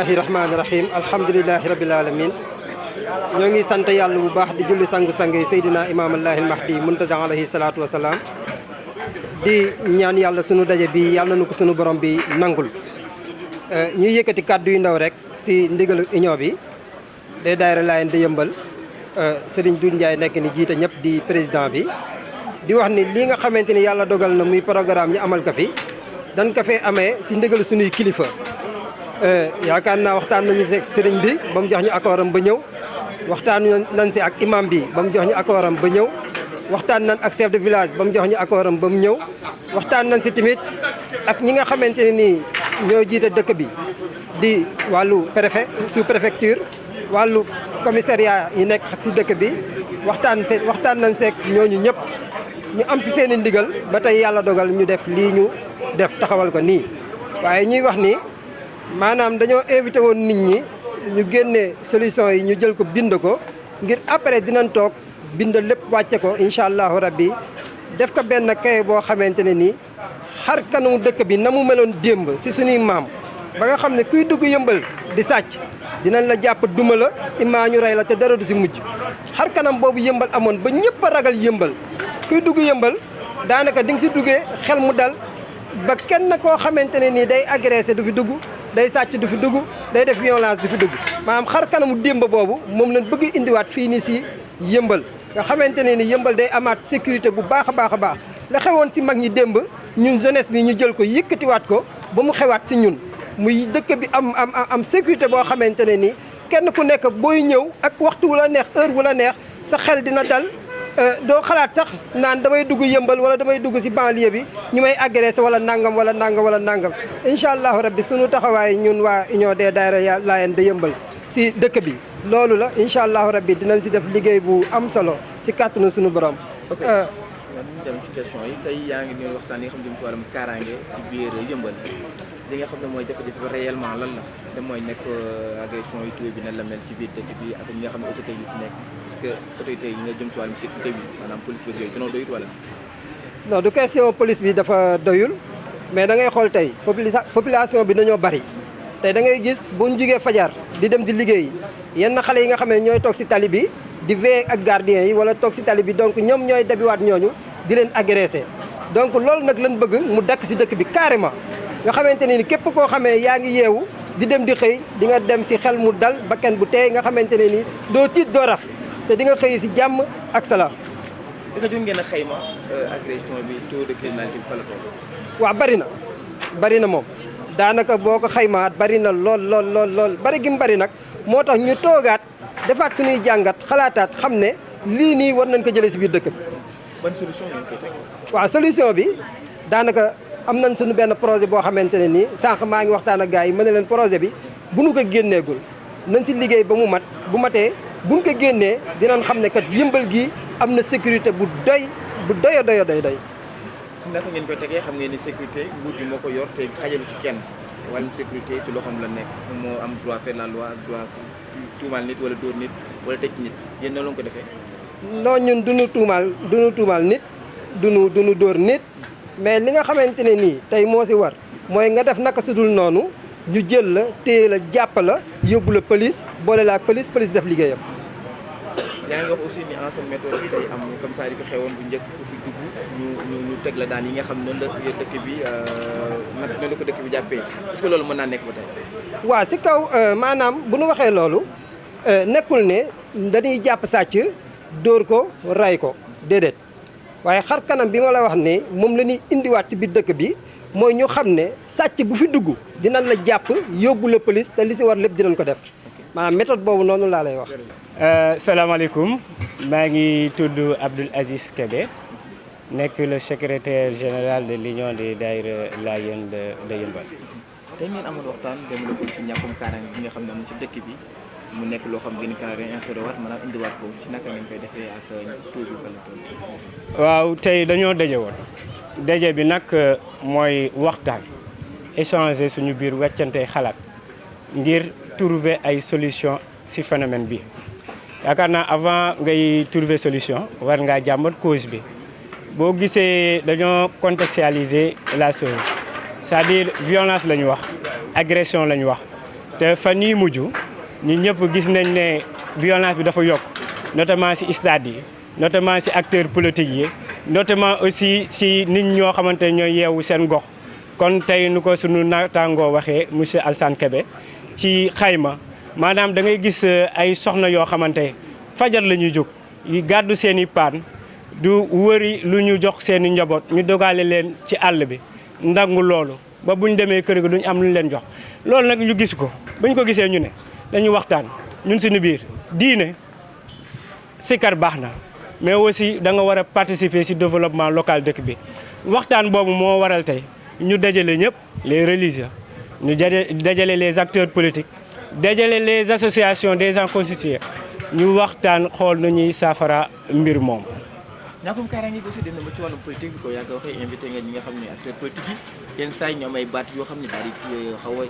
bismillahi rahmaani rahim alhamdulilahi rabil alamin ñoo ngi sant yàlla bu baax di julli sangu-sang yi Seydina Imaam Allahil Mahdi Muntaza alayhi salaatu wasalaam di ñaan yàlla sunu daje bi yàlla na ko sunu borom bi nangul ñuy yëkkati kàddu yu ndaw rek si ndigalu union bi des daayira Laayeen di yëmbal Serigne Doudou Ndiaye nekk ni jiite ñëpp di président bi di wax ni lii nga xamante ni yàlla dogal na muy programme ñu amal ko fi dañ ko fee amee si ndigalu sunuy kilifa yaakaar naa waxtaan nañu si sëriñ bi ba mu jox ñu accord am ba ñëw waxtaan nañ si ak imam bi ba mu jox ñu accord am ba ñëw waxtaan nañ ak chef de village ba mu jox ñu accord am ba mu ñëw waxtaan nañ si tamit ak ñi nga xamante ne nii ñoo jiite dëkk bi di wàllu préfet sous préfecture wàllu commissariat yi nekk si dëkk bi waxtaan nañ seeg ñooñu ñëpp ñu am si seen i ndigal ba tey yàlla dogal ñu def lii ñu def taxawal ko nii waaye ñuy wax ni maanaam dañoo invité woon nit ñi ñu génne solution yi ñu jël ko bind ko ngir après dinañ toog bind lépp wàcce ko incha allahu rabbi def ko benn kaye boo xamante ne nii xar kanamu dëkk bi na mu meloon démb si suñuy maam ba nga xam ne kuy dugg yëmbal di sàcc dinañ la jàpp duma la imaa ñu rey la te dara du si mujj xar kanam boobu yëmbal amoon ba ñëpp a ragal yëmbal kuy dugg yëmbal daanaka di nga si duggee xel mu dal ba kenn koo xamante ne nii day agressé du fi dugg day sàcc du fi dugg day def violence du fi dugg maanaam xar kanamu démb boobu moom lañ bëgg indiwaat fii nii si yëmbal nga xamante ne ni yëmbal day amaat sécurité bu baax a baax a baax la xewoon si mag ñi démb ñun jeunesse bi ñu jël ko yëkkatiwaat ko ba mu xewaat si ñun muy dëkk bi am sécurité boo xamante ne ni kenn ku nekk booy ñëw ak waxtu wu la neex heure wu la neex sa xel dina dal doo xalaat sax naan damay dugg yëmbal wala damay dugg si banlieue bi ñu may agressé wala nangam wala nangam wala nangam incha allahu rabbi sunu taxawaay ñun waa union des daayira Laayeen di yëmbal si dëkk bi loolu la incha allahu rabbi dinañ si def liggéey bu am solo si kàttanu sunu borom. ok ñu dem ci question yi tey yaa ngi ñuy waxtaan yi nga xam ne ci wàllum kaaraange ci biir yëmbal li nga xam ne mooy jafe-jafe bi réellement lan la te mooy nekk agression yi tuwe bi nan la mel ci biir dëkk bi ak ñi nga xam ne autorité yi fi nekk est-ce que autorité yi nga jëm ci wàllum sécurité bi maanaam police bi yooyu dañoo doyut wala. non du question police bi dafa doyul mais da ngay xool tey population bi dañoo bari tey da ngay gis bu ñu jugee fajar di dem di liggéey yenn xale yi nga xam ne ñooy toog si tali bi di veiller ak gardien yi wala toog si tali bi donc ñoom ñooy dabiwaat ñooñu di leen agressé donc loolu nag lañ bëgg mu dakk si dëkk bi carrément nga xamante ne ni képp koo xamee yaa ngi yeewu di dem di xëy di nga dem si xel mu dal bakkan bu teey nga xamante ne ni doo tiit doo raf te di nga xëy si jàmm ak salaam. di nga jot ngeen a xayma agression bi taux de criminalité bi fa la toll. waaw bari na moom daanaka boo ko xaymaat bari na lool bari gi mu bari nag moo tax ñu toogaat defaat suñuy jàngat xalaataat xam ne lii nii war nañ ko jëlee si biir dëkk bi. ban solution ngeen koy teg. waaw solution bi daanaka am nañ suñu benn projet boo xamante ne nii sànq maa ngi waxtaan ak gars yi ma ne leen projet bi bu nu ko génneegul nañ si liggéey ba mu mat bu matee buñ ko génnee dinañ xam ne kat yëmbal gi am na sécurité bu doy a doy. ci naka ngeen koy tegee xam ngeen ni sécurité nguur gi moo ko yor te xajalu ci kenn wàllum sécurité ci loxoom la nekk moo am droit faire la loi ak droit tuumaal nit wala dóor nit wala tëj nit yéen na la ko defee. non ñun duñu tuumaal nit duñu dóor nit mais li nga xamante ne nii tey moo si war mooy nga def naka su dul noonu ñu jël la téye la jàpp la yóbbu la police boole la ak police def liggéeyam. yaa ngi wax aussi ni en méthode bi day am comme ça di ko xewoon bu njëkk ku fi dugg ñu teg la daan yi nga xam noonu la dëkk bi noonu la ko dëkk bi jàppee est-ce que loolu mën naa nekk ba tey. waaw si kaw maanaam bu nu waxee loolu nekkul ne dañuy jàpp sàcc dóor ko ray ko déedéet waaye xar kanam bi ma la wax ne moom la ñuy indiwaat ci biir dëkk bi mooy ñu xam ne sàcc bu fi dugg dinañ la jàpp yóbbu la police te li si war lépp dinañ ko def maanaam méthode boobu noonu laa lay wax. salaamaaleykum maa ngi tudd Abdoul Aziz Kébé nekk le secrétaire général de l'union des daayira Laayeen de Yëmbal. tey ngeen amoon waxtaan demale ko ci ñàkkum kaaraange bi nga xam ne am ci dëkk bi mu nekk loo xam ngeen kaaraange instauré waat maanaam indiwaat ko ci naka ngeen koy defee ak taux bi wala taux. waaw tey dañoo daje woon daje bi nag mooy waxtaan échanger suñu biir weccante xalaat ngir trouver ay solution ci phénomène bi. yaakaar naa avant ngay trouver solution war ngaa jàmbat cause bi boo gisee dañoo contextualiser la chose c'est-à-dire violence la ñu wax agression la ñu wax te fan yii mujj ñi ñëpp gis nañ ne violence bi dafa yokk notamment ci stade yi notamment ci acteurs politiques yi notamment aussi ci nit ñoo xamante ne ñooy yeewu seen gox. kon tey nu ko sunu naataangoo waxee monsieur Alassane Kébé ci xayma maanaam da ngay gis ay soxna yoo xamante fajar la ñuy jóg yi gàddu seen i paan du wëri lu ñu jox seen i njaboot ñu dogale leen ci àll bi ndangu loolu ba buñ demee kër ga duñ am lu ñu leen jox. loolu nag ñu gis ko buñ ko gisee ñu ne dañu waxtaan ñun suñu biir diine sikar baax na mais aussi da nga war a participer ci développement local dëkk bi waxtaan boobu moo waral tey ñu dajale ñëpp les religieux ñu dajale les acteurs politiques dajale les associations des gens constitués ñu waxtaan xool nu ñuy saafara mbir moom. ñàkkum kaaraange gi aussi dem na ba ci wàllum politique bi ko yàgg waxee invité nga ñi nga xam ne acteurs politiques yi yenn saa yi ñu am ay baat yoo xam ne daal di xaw a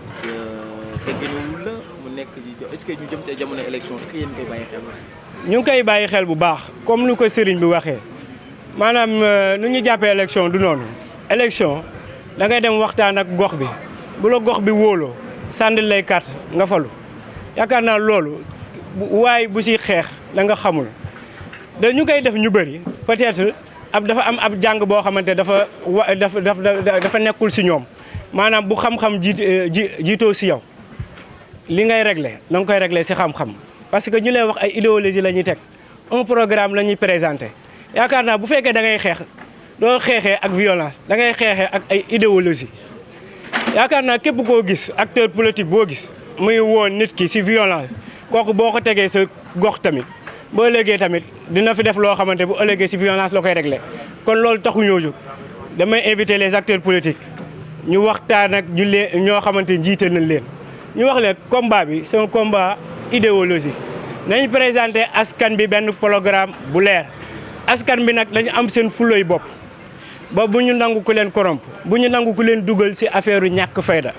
tegginewul la mu nekk est-ce que ñu jëm ci jamono élection est-ce que yéen koy bàyyi xel aussi. ñu ngi koy bàyyi xel bu baax comme lu ko sëriñ bi waxee maanaam nu ñu jàppee élection du noonu élection da ngay dem waxtaan ak gox bi bu la gox bi wóoloo sànni lay carte nga falu yaakaar naa loolu waaye bu si xeex la nga xamul dañu koy def ñu bëri peut-être dafa am ab jàng boo xamante dafa nekkul si ñoom maanaam bu xam-xam jiitoo si yow li ngay régler da nga koy régler si xam-xam parce que ñu lay wax ay idéologie la ñuy teg un programme la ñuy présenté yaakaar naa bu fekkee da ngay xeex doo xeexee ak violence da ngay xeexee ak ay idéologie yaakaar naa képp koo gis acteur politique boo gis muy woon nit ki si violence kooku boo ko tegee sa gox tamit boo ëllëgee tamit dina fi def loo xamante bu ëllëgee si violence la koy réglé kon loolu taxu ñoo jóg damay inviter les acteurs politiques ñu waxtaan ak ñoo xamante jiite nañ leen ñu wax leen combat bi c'est un combat idéologique nañ présenté askan bi benn programme bu leer askan bi nag dañu am seen fuloy bopp ba bu ñu nangu ku leen corrompre bu ñu nangu ku leen dugal ci affaire yu ñàkk fayda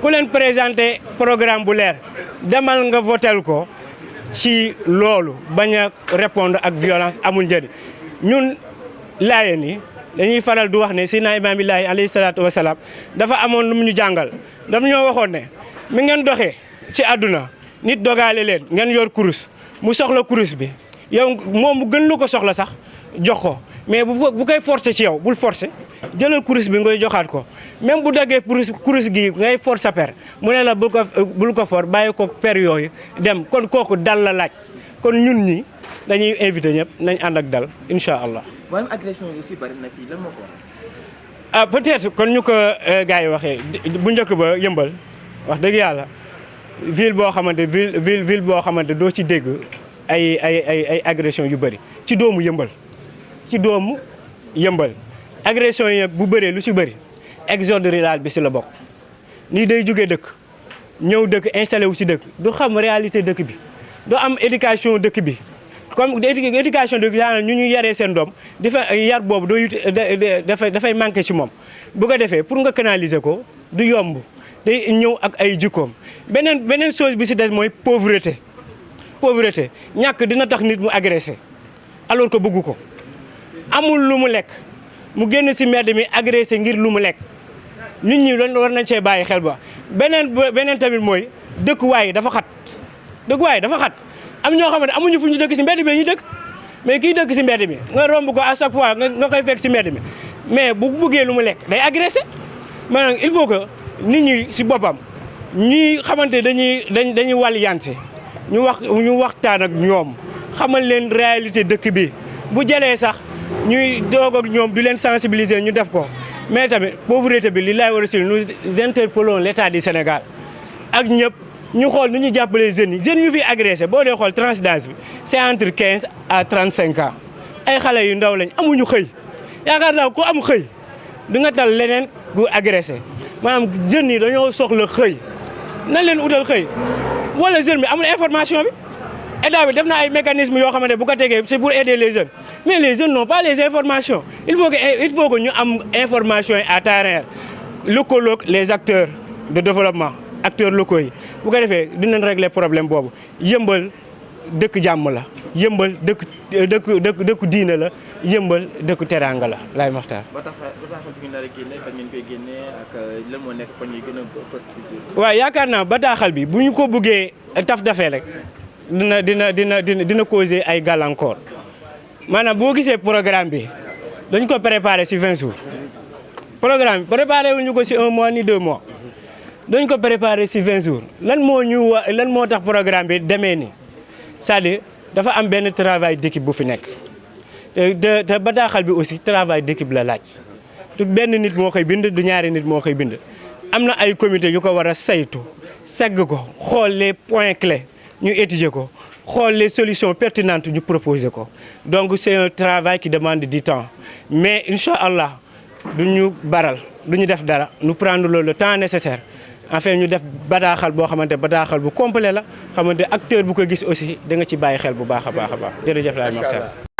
ku leen présenté programme bu leer demal nga votel ko ci loolu bañ a répondre ak violence amul njëriñ ñun laayeen yi dañuy faral du wax ne Seydina Imaam Illaahi alayhi salaatu wa salaam dafa amoon lu mu ñu jàngal dafa ñoo waxoon ne mi ngeen doxee ci àdduna nit dogaale leen ngeen yor kurus mu soxla kurus bi yow moom mu gën lu ko soxla sax jox ko mais bu koy forcer ci yow bul forcer jëlal kurus bi ngay joxaat ko même bu daggee kurus gi ngay for sa per mu ne la bul ko for bàyyi ko per yooyu dem kon kooku dal la laaj kon ñun ñi dañuy invité ñëpp nañ ànd ak dal incha allah. wàllum agression yi aussi bari na fii lan moo ko waral. ah peut-être kon ñu ko gars yi waxee bu njëkk ba yëmbal wax dëgg yàlla ville boo xamante doo ci dégg ay agression yu bëri ci doomu yëmbal agression yi nag bu bëree lu ci bëri exode rural bi si la bokk nii day jógee dëkk ñëw dëkk installé wu si dëkk du xam réalité dëkk bi du am éducation dëkk bi comme éducation dëkk bi ñu yaree seen doom yar boobu dafay manqué ci moom bu ko defee pour nga canaliser ko du yomb day ñëw ak ay jikkoom beneen chose bi si des mooy pauvreté ñàkk dina tax nit mu agressé alors que bëggu ko amul lu mu lekk mu génn ci mbedd mi agressé ngir lu mu lekk nit ñi war nañ cee bàyyi xel ba beneen tamit mooy dëkkuwaay dafa xat am ñoo xam ne amuñu fu ñu dëkk ci mbedd mi la ñu dëkk mais kii dëkk ci mbedd mi nga romb ko à chaque fois nga koy fekk ci mbedd mi mais bu bëggee lu mu lekk day agressé maanaam il faut que nit ñi ci boppam ñi xamante dañuy wàlliyante ñu waxtaan ak ñoom xamal leen réalité dëkk bi bu jëlee sax ñuy doog ak ñoom du leen sensibiliser ñu def ko mais tamit pauvreté bi li laay war a si nous interpellons l'État du Sénégal ak ñëpp ñu xool nu ñu jàppalee jeunes yu fi agressé boo dee xool tranche d'âge bi c'est entre 15 à 35 ans ay xale yu ndaw lañ amuñu xëy yaakaar naa ku am xëy du nga tal leneen gu agressé maanaam jeunes yi dañoo soxla xëy nan leen utal xëy wala jeune bi amul information bi état bi def na ay mécanismes yoo xamante bu ko tegee c'est pour aider les jeunes mais les jeunes n'ont pas les informations il faut que ñu am information yi à temps réel lëkkaloog les acteurs de développement acteurs locaux yi bu ko defee dinañ régler problème boobu yëmbal dëkk jàmm la yëmbal dëkk diine la yëmbal dëkk teraanga la Laye Makhtar. bataaxal bi ngeen nar a génne kan ngeen koy génne ak lan moo nekk fan yi gën a fës ci biir. waaw yaakaar naa bataaxal bi bu ñu ko bëggee taf dafee rek dina causer ay gàllankoor maanaam boo gisee programme bi dañ ko préparé ci 20 jours programme bi préparé wuñu ko ci 1 mois ni 2 mois dañ ko préparé ci 20 jours lan moo tax programme bi demee ni c'est-à-dire dafa am benn travail d'équipe bu fi nekk te bataaxal bi aussi travail d'équipe la laaj du benn nit moo koy bind du ñaari nit moo koy bind am na ay comité yu ko war a saytu segg ko xool les points clés ñu étudier ko xool les solutions pertinentes ñu proposer ko donc c'est un travail qui demande du temps mais incha allah du ñu baral du ñu def dara nous prendre le temps nécessaire enfin ñu def bataaxal boo xamante bataaxal bu complet la xamante acteur bu ko gis aussi da nga ci bàyyi xel bu baax a baax a baax jërëjëf Laye Makhtar.